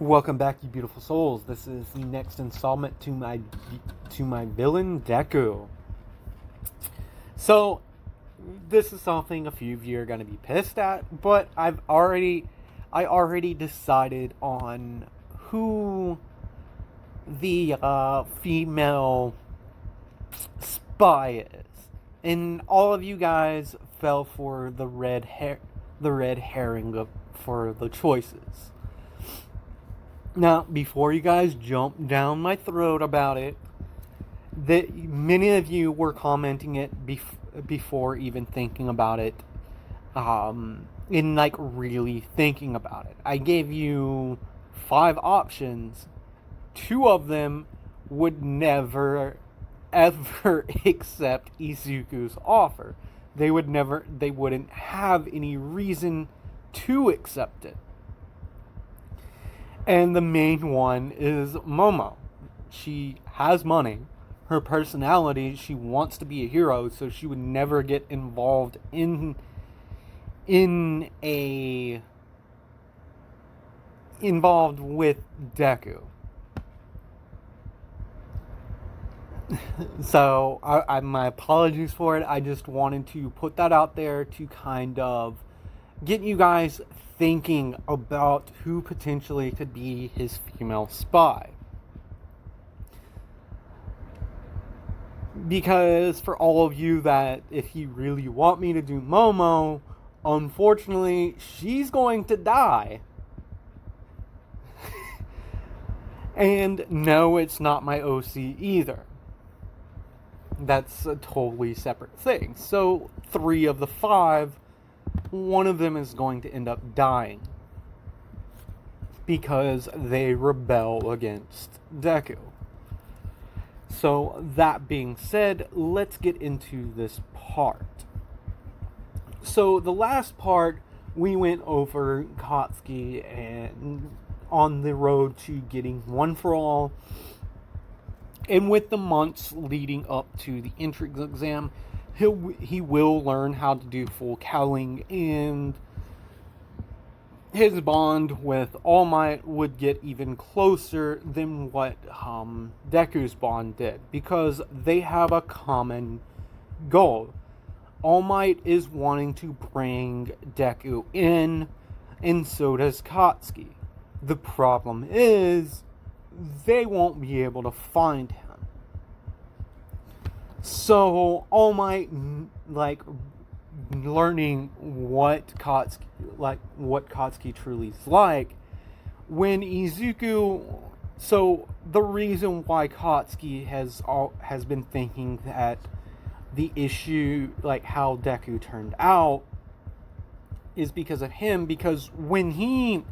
Welcome back, you beautiful souls. This is the next installment to my villain Deku. So, this is something a few of you are gonna be pissed at, but I already decided on who the female spy is, and all of you guys fell for the red herring for the choices. Now, before you guys jump down my throat about it, that many of you were commenting it before even thinking about it, in like really thinking about it. I gave you 5 options. 2 of them would never ever accept Izuku's offer. They wouldn't have any reason to accept it. And the main one is Momo. She has money. Her personality, she wants to be a hero, so she would never get involved involved with Deku. So, my apologies for it. I just wanted to put that out there to kind of get you guys thinking about who potentially could be his female spy. Because for all of you that, if you really want me to do Momo, unfortunately, she's going to die. And no, it's not my OC either. That's a totally separate thing. So, 3 of the 5, one of them is going to end up dying because they rebel against Deku. So, that being said, let's get into this part. So, the last part, we went over Katsuki and on the road to getting One for All. And with the months leading up to the entrance exam, he will learn how to do full cowling, and his bond with All Might would get even closer than what Deku's bond did, because they have a common goal. All Might is wanting to bring Deku in, and so does Katsuki. The problem is, they won't be able to find him. So, All Might, like, learning what Katsuki truly is like, when Izuku... So, the reason why Katsuki has been thinking that the issue, like how Deku turned out, is because of him, because when he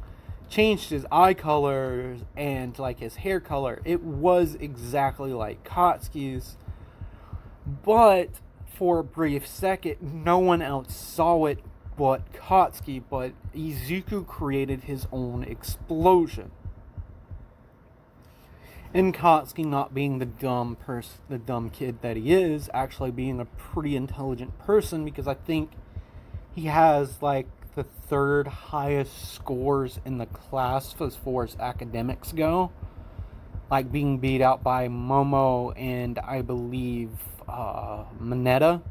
changed his eye color and like his hair color, it was exactly like Katsuki's, but for a brief second no one else saw it but Katsuki. But Izuku created his own explosion, and Katsuki, not being the dumb kid that he is, actually being a pretty intelligent person, because I think he has like the 3rd highest scores in the class as far as academics go, like being beat out by Momo and I believe Mineta.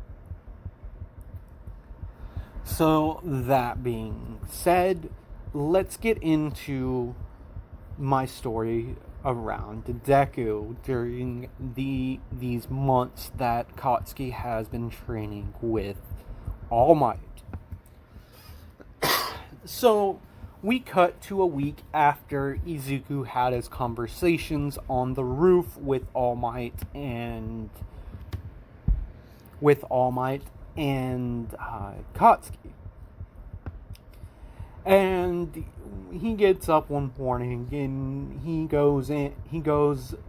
So, that being said, let's get into my story around Deku during these months that Katsuki has been training with All Might. So, we cut to a week after Izuku had his conversations on the roof with All Might and Katsuki. And he gets up one morning and he goes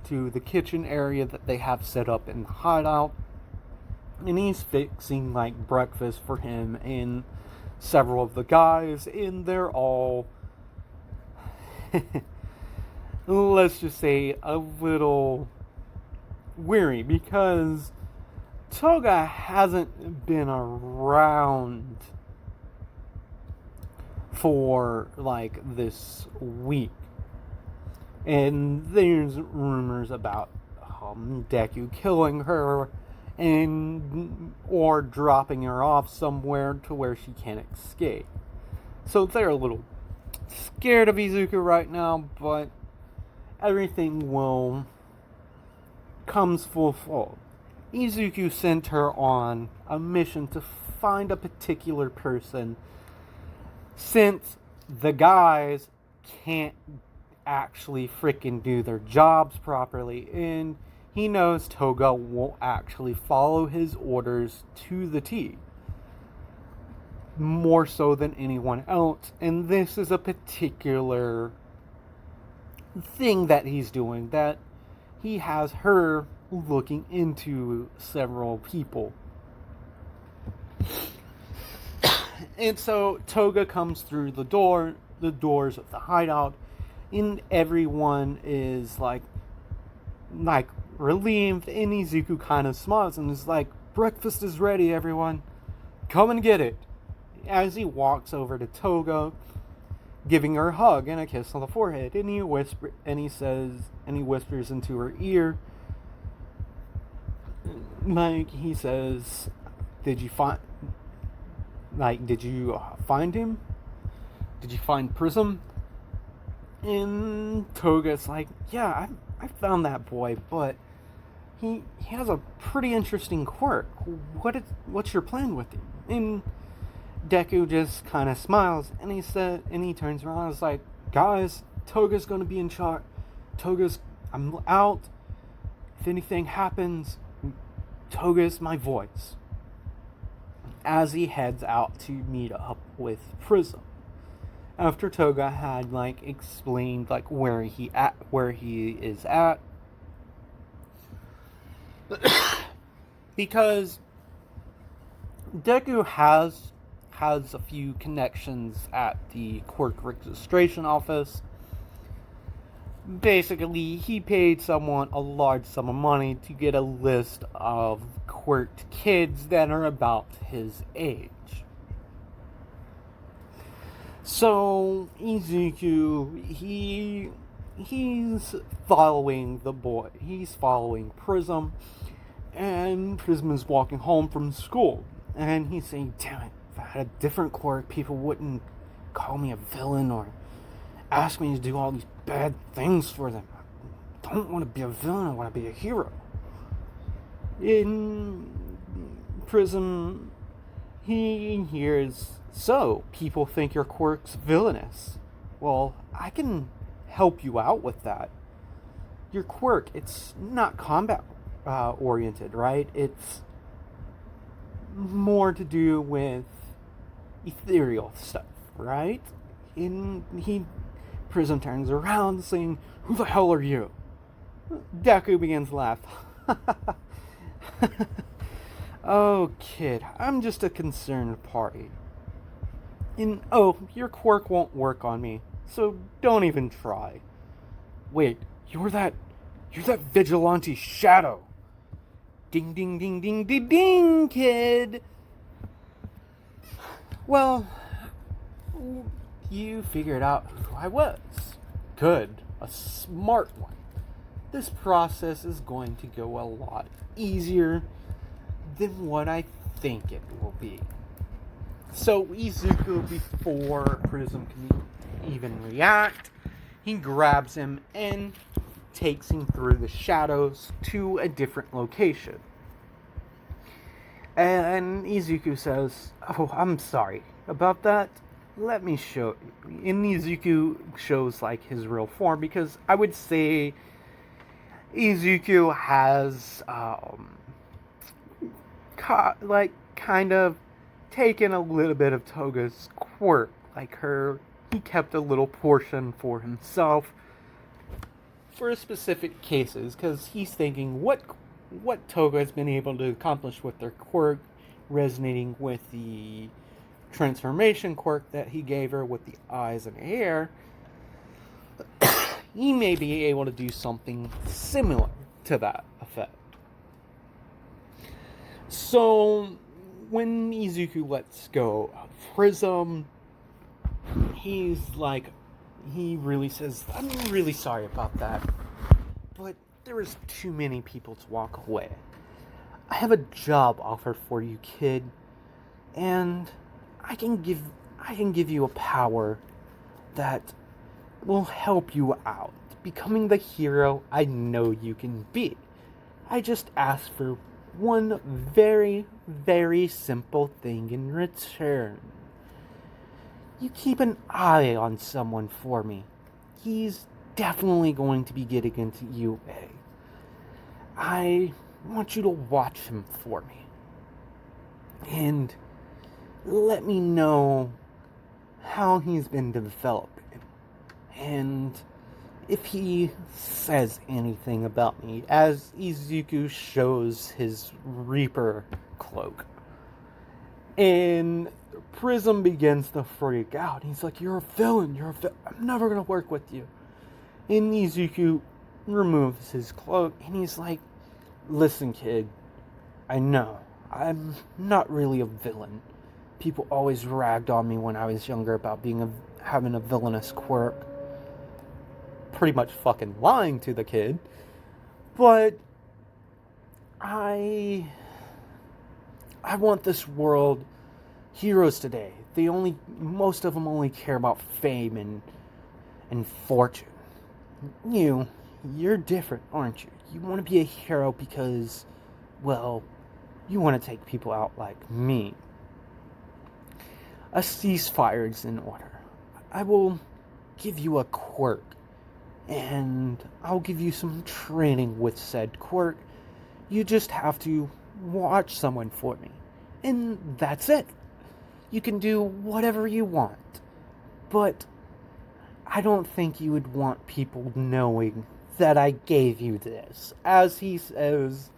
to the kitchen area that they have set up in the hideout, and he's fixing like breakfast for him and several of the guys, and they're all let's just say a little weary, because Toga hasn't been around for like this week. And there's rumors about Deku killing her or dropping her off somewhere to where she can't escape. So they're a little scared of Izuku right now, but everything comes full fold. Izuku sent her on a mission to find a particular person, since the guys can't actually freaking do their jobs properly, and he knows Toga won't actually follow his orders to the T, more so than anyone else. And this is a particular thing that he's doing, that he has her looking into several people. And so Toga comes through the doors of the hideout, and everyone is like relieved, and Izuku kind of smiles and is like, "Breakfast is ready, everyone. Come and get it." As he walks over to Toga, giving her a hug and a kiss on the forehead, and he whispers into her ear, he says, did you find him? Did you find Prism?" And Toga's like, "Yeah, I found that boy, but he has a pretty interesting quirk. What's your plan with him?" And Deku just kind of smiles, and he turns around and is like, "Guys, Toga's gonna be in charge. I'm out. If anything happens, Toga's my voice." As he heads out to meet up with Prism, after Toga had explained where he is at, because Deku has a few connections at the quirk registration office. Basically, he paid someone a large sum of money to get a list of quirked kids that are about his age. So Izuku, he's following the boy. He's following Prism, and Prism is walking home from school, and he's saying, "Damn it, if I had a different quirk, people wouldn't call me a villain or ask me to do all these bad things for them. I don't want to be a villain, I want to be a hero." In Prism, he hears, "So, people think your quirk's villainous. Well, I can help you out with that. Your quirk, it's not combat oriented, right? It's more to do with ethereal stuff, right?" Prism turns around saying, "Who the hell are you?" Deku begins to laugh. "Oh, kid, I'm just a concerned party. And your quirk won't work on me, so don't even try. Wait, you're that vigilante shadow. Ding, ding, ding, ding, ding, ding, kid. Well, you figured out who I was. Good, a smart one. This process is going to go a lot easier than what I think it will be." So Izuku, before Prism can even react, he grabs him and takes him through the shadows to a different location. And Izuku says, "Oh, I'm sorry about that. Let me show you." And Izuku shows his real form, because I would say Izuku has kind of taken a little bit of Toga's quirk. He kept a little portion for himself for specific cases, because he's thinking what Toga has been able to accomplish with their quirk, resonating with the transformation quirk that he gave her with the eyes and hair. He may be able to do something similar to that effect. So when Izuku lets go of Prism, he's he really says, I'm really sorry about that, but there was too many people to walk away. I have a job offer for you, kid, and I can give you a power that will help you out, becoming the hero I know you can be. I just ask for one very, very simple thing in return. You keep an eye on someone for me. He's definitely going to be getting into UA. I want you to watch him for me. And let me know how he's been developing. And if he says anything about me, as Izuku shows his Reaper cloak. And Prism begins to freak out. He's like, you're a villain, I'm never gonna work with you. And Izuku removes his cloak, and he's like, listen, kid, I know, I'm not really a villain. People always ragged on me when I was younger about having a villainous quirk. Pretty much fucking lying to the kid. But I want this world heroes today. Most of them only care about fame and fortune. You're different, aren't you? You want to be a hero because, well, you want to take people out like me. A ceasefire is in order. I will give you a quirk, and I'll give you some training with said quirk. You just have to watch someone for me, and that's it. You can do whatever you want, but I don't think you would want people knowing that I gave you this. As he says,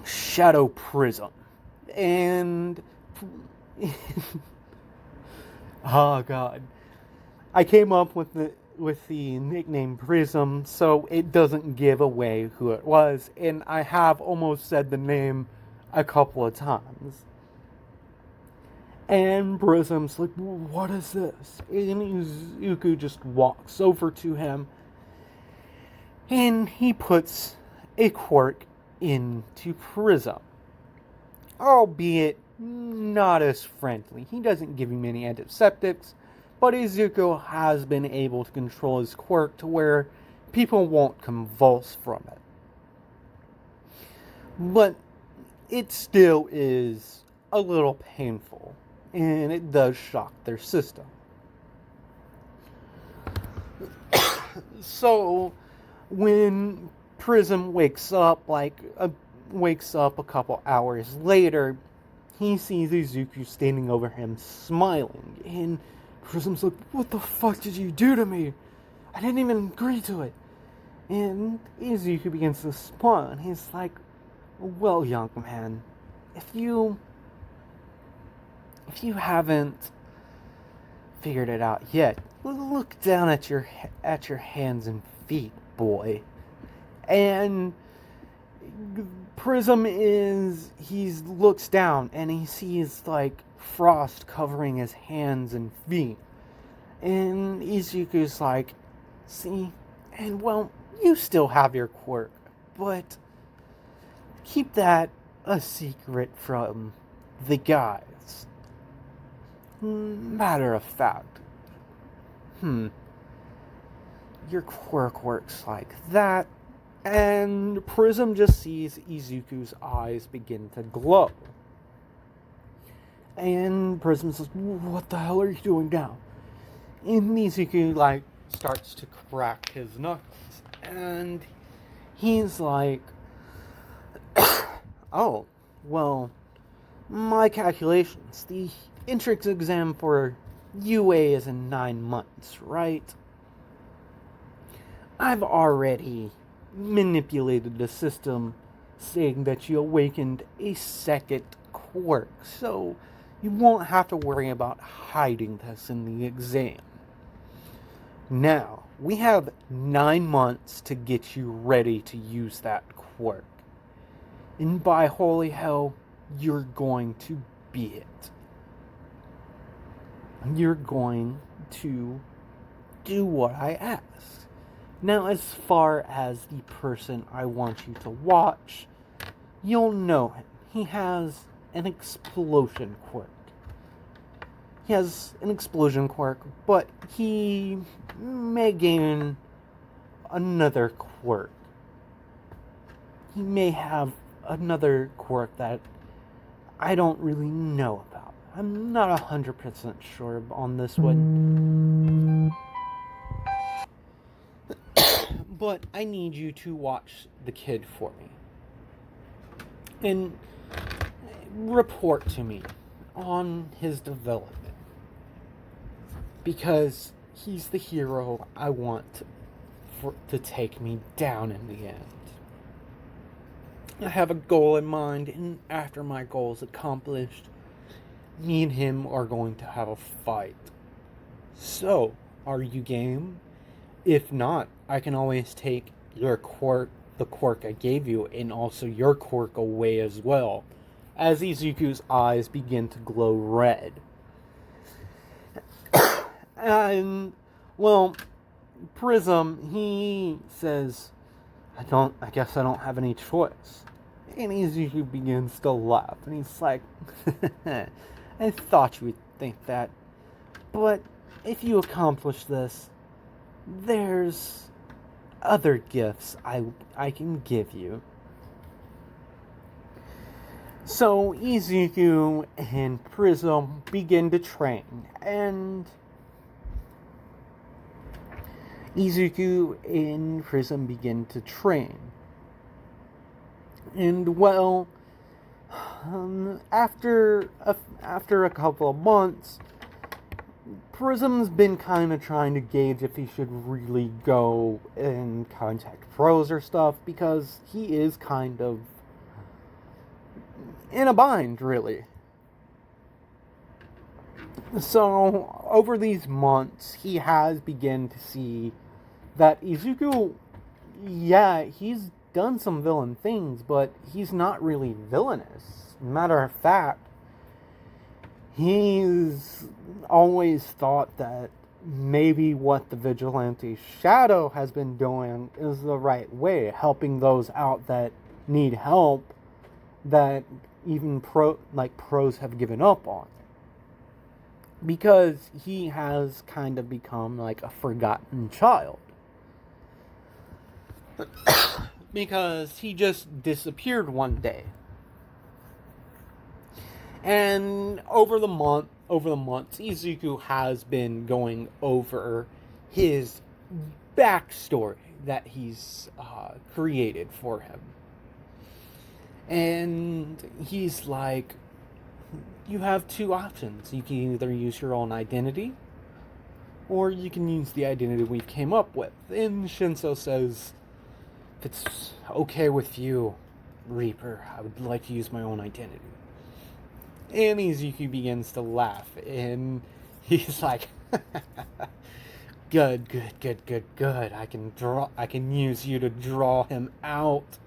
Shadow Prism. And oh god. I came up with the nickname Prism so it doesn't give away who it was, and I have almost said the name a couple of times. And Prism's like, what is this? And Izuku just walks over to him, and he puts a quirk into Prism. Albeit not as friendly. He doesn't give him any antiseptics, but Izuku has been able to control his quirk to where people won't convulse from it. But it still is a little painful, and it does shock their system. So, when Prism wakes up a couple hours later, he sees Izuku standing over him smiling, and Prism's like, what the fuck did you do to me? I didn't even agree to it. And Izuku begins to smile, and he's like, well, young man, if you haven't figured it out yet, look down at your hands and feet, boy. And Prism he looks down and he sees like frost covering his hands and feet. And Izuku's like, see, and well, you still have your quirk, but keep that a secret from the guys. Matter of fact, your quirk works like that. And Prism just sees Izuku's eyes begin to glow. And Prism says, what the hell are you doing now? And Izuku, starts to crack his knuckles. And he's like, oh, well, my calculations. The entrance exam for UA is in 9 months, right? I've already manipulated the system saying that you awakened a second quirk, so you won't have to worry about hiding this in the exam. Now, we have 9 months to get you ready to use that quirk. And by holy hell, you're going to be it. you're going to do what I ask. Now, as far as the person I want you to watch, you'll know him. He has an explosion quirk. But he may gain another quirk. He may have another quirk that I don't really know about. I'm not 100% sure on this one. But I need you to watch the kid for me. And report to me on his development. Because he's the hero I want to take me down in the end. I have a goal in mind, and after my goal is accomplished, me and him are going to have a fight. So, are you game? If not, I can always take your quirk, the quirk I gave you, and also your quirk away as well, as Izuku's eyes begin to glow red. And, well, Prism, he says, I guess I don't have any choice. And Izuku begins to laugh, and he's like, I thought you would think that. But if you accomplish this, there's other gifts I can give you. So Izuku and Prism begin to train, and Izuku and Prism begin to train. And well, after a couple of months, Prism's been kind of trying to gauge if he should really go and contact pros or stuff, because he is kind of in a bind, really. So, over these months, he has begun to see that Izuku, yeah, he's done some villain things, but he's not really villainous. Matter of fact, he's always thought that maybe what the Vigilante Shadow has been doing is the right way, helping those out that need help, that even pros have given up on. Because he has kind of become like a forgotten child. Because he just disappeared one day. And over the months, Izuku has been going over his backstory that he's created for him. And he's like, you have two options. You can either use your own identity, or you can use the identity we came up with. And Shinso says, if it's okay with you, Reaper, I would like to use my own identity. And Izuku begins to laugh, and he's like, good. I can use you to draw him out.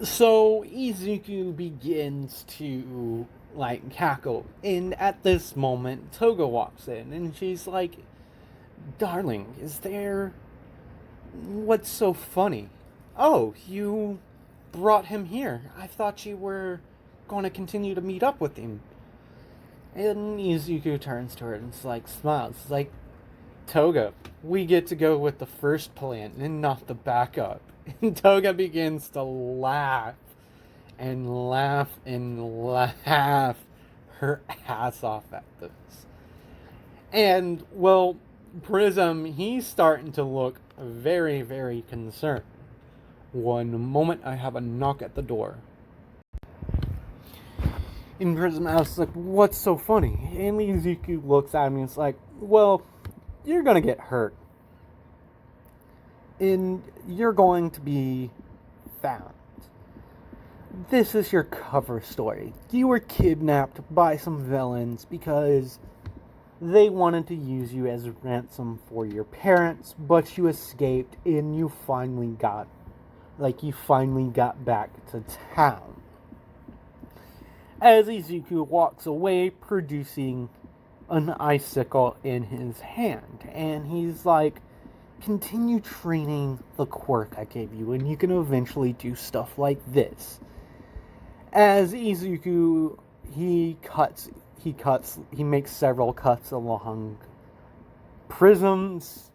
So Izuku begins to cackle, and at this moment Toga walks in, and she's like, darling, what's so funny? Oh, you brought him here. I thought you were going to continue to meet up with him. And Izuku turns to her and smiles. It's like, Toga, we get to go with the first plan and not the backup. And Toga begins to laugh and laugh her ass off at this. And, well, Prism, he's starting to look very, very concerned. One moment, I have a knock at the door. And Prism asks, what's so funny? And Izuku looks at me and is like, well, you're gonna get hurt. And you're going to be found. This is your cover story. You were kidnapped by some villains because they wanted to use you as ransom for your parents, but you escaped and you finally got back to town. as Izuku walks away, producing an icicle in his hand. And he's like, continue training the quirk I gave you, and you can eventually do stuff like this. As Izuku, he makes several cuts along Prism's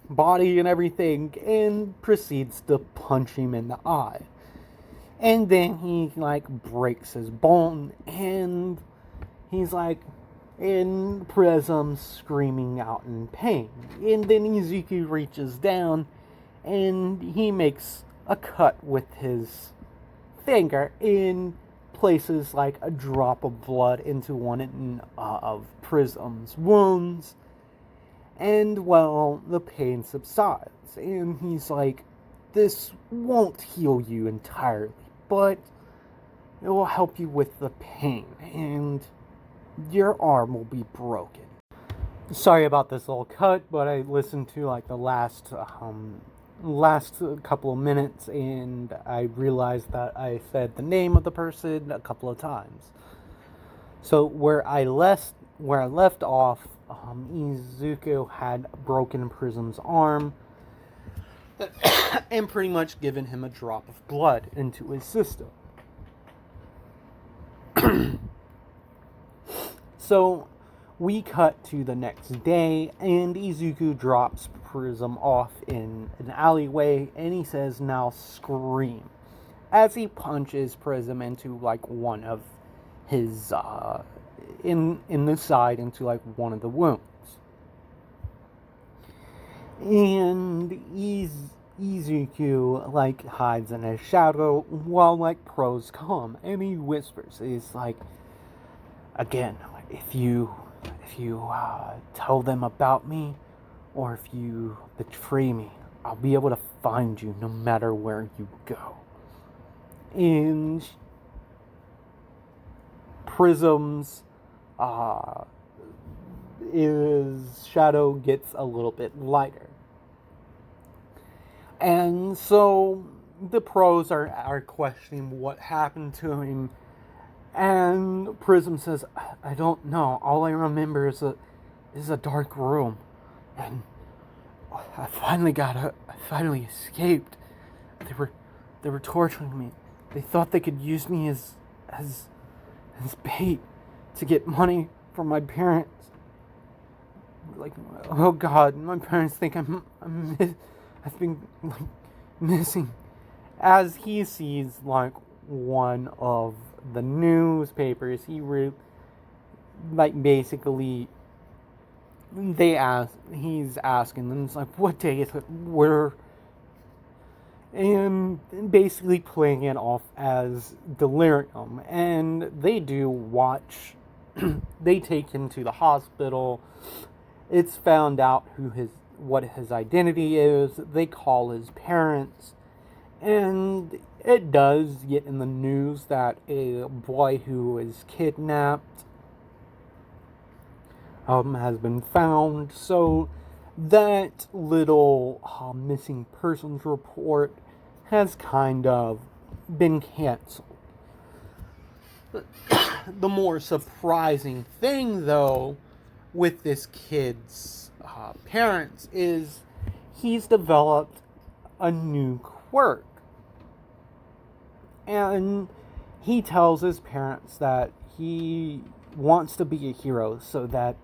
body and everything, and proceeds to punch him in the eye. And then he, like, breaks his bone, and he's, like, in Prism screaming out in pain. And then Izuku reaches down, and he makes a cut with his finger and places, like, a drop of blood into one of Prism's wounds. And, well, the pain subsides. And he's like, this won't heal you entirely, but it will help you with the pain, and your arm will be broken. Sorry about this little cut, but I listened to, like, the last couple of minutes, and I realized that I said the name of the person a couple of times. So where I left off, Izuku had broken Prism's arm and pretty much given him a drop of blood into his system. So we cut to the next day, and Izuku drops Prism off in an alleyway, and he says, now scream, as he punches Prism into, like, one of his, in the side, into, like, one of the wounds. And Izuku, like, hides in his shadow while, like, pros come, and he whispers, he's like, again, if you tell them about me, or if you betray me, I'll be able to find you no matter where you go. And Prism's his shadow gets a little bit lighter. And so the pros are questioning what happened to him. And Prism says, I don't know. All I remember is a dark room. And I finally escaped. They were torturing me. They thought they could use me as bait to get money from my parents. Like, oh God, my parents think I've been, like, missing. As he sees, like, one of the newspapers, basically, he's asking them, it's like, what day is it, where, and basically playing it off as delirium. And they do watch, they take him to the hospital. It's found out what his identity is. They call his parents, and it does get in the news that a boy who is kidnapped has been found. So that little missing persons report has kind of been canceled. The more surprising thing, though, with this kid's parents is he's developed a new quirk. And he tells his parents that he wants to be a hero so that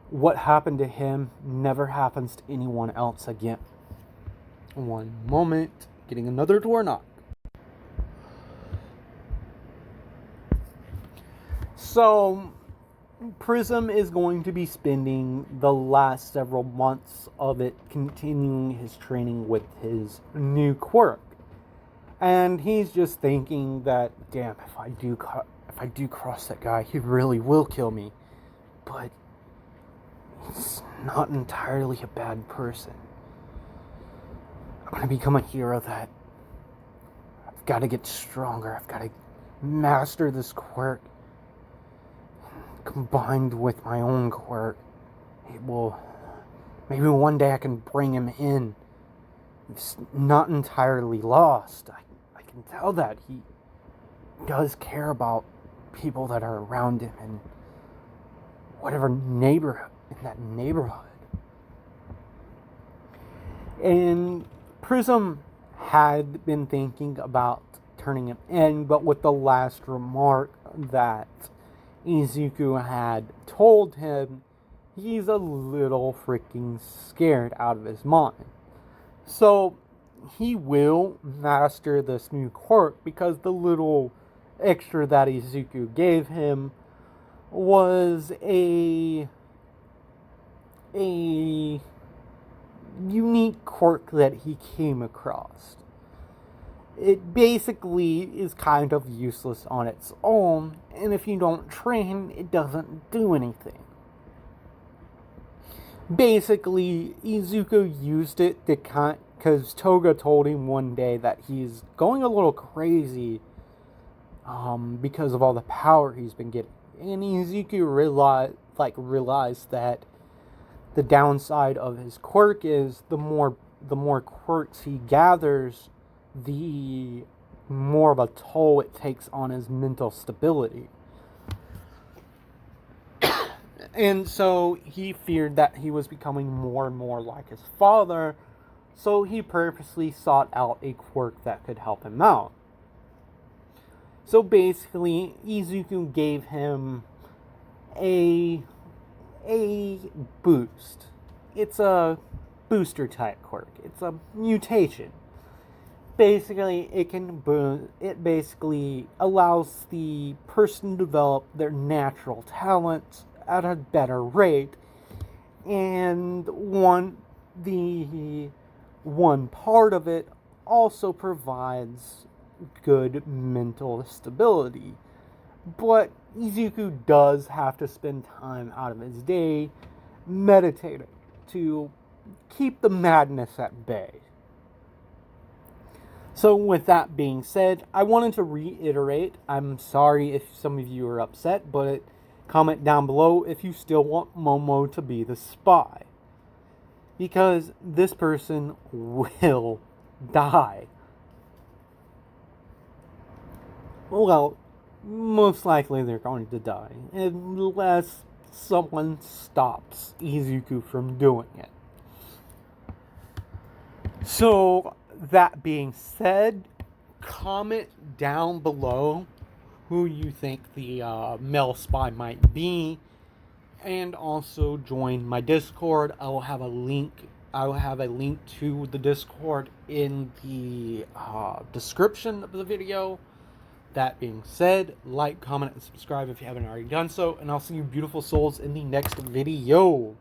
what happened to him never happens to anyone else again. One moment, getting another door knock. So, Prism is going to be spending the last several months of it continuing his training with his new quirk. And he's just thinking that, damn, if I do cross that guy, he really will kill me. But he's not entirely a bad person. I'm going to become a hero that I've got to get stronger. I've got to master this quirk. Combined with my own quirk, it will, maybe one day I can bring him in. It's not entirely lost. I can tell that he does care about people that are around him in whatever neighborhood, in that neighborhood. And Prism had been thinking about turning him in, but with the last remark that Izuku had told him, he's a little freaking scared out of his mind. So he will master this new quirk because the little extra that Izuku gave him was a unique quirk that he came across. It basically is kind of useless on its own, and if you don't train, it doesn't do anything. Basically, Izuku used it to because Toga told him one day that he's going a little crazy because of all the power he's been getting. And Izuku realized that the downside of his quirk is the more quirks he gathers, the more of a toll it takes on his mental stability. And so he feared that he was becoming more and more like his father, so he purposely sought out a quirk that could help him out. So basically, Izuku gave him a boost. It's a booster type quirk. It's a mutation. Basically, it basically allows the person to develop their natural talents at a better rate, and one part of it also provides good mental stability. But Izuku does have to spend time out of his day meditating to keep the madness at bay. So with that being said, I wanted to reiterate, I'm sorry if some of you are upset, but comment down below if you still want Momo to be the spy. Because this person will die. Well, most likely they're going to die, unless someone stops Izuku from doing it. So, that being said, comment down below who you think the male spy might be, and also join my Discord. I will have a link to the Discord in the description of the video. That being said, like, comment, and subscribe if you haven't already done so, and I'll see you beautiful souls in the next video.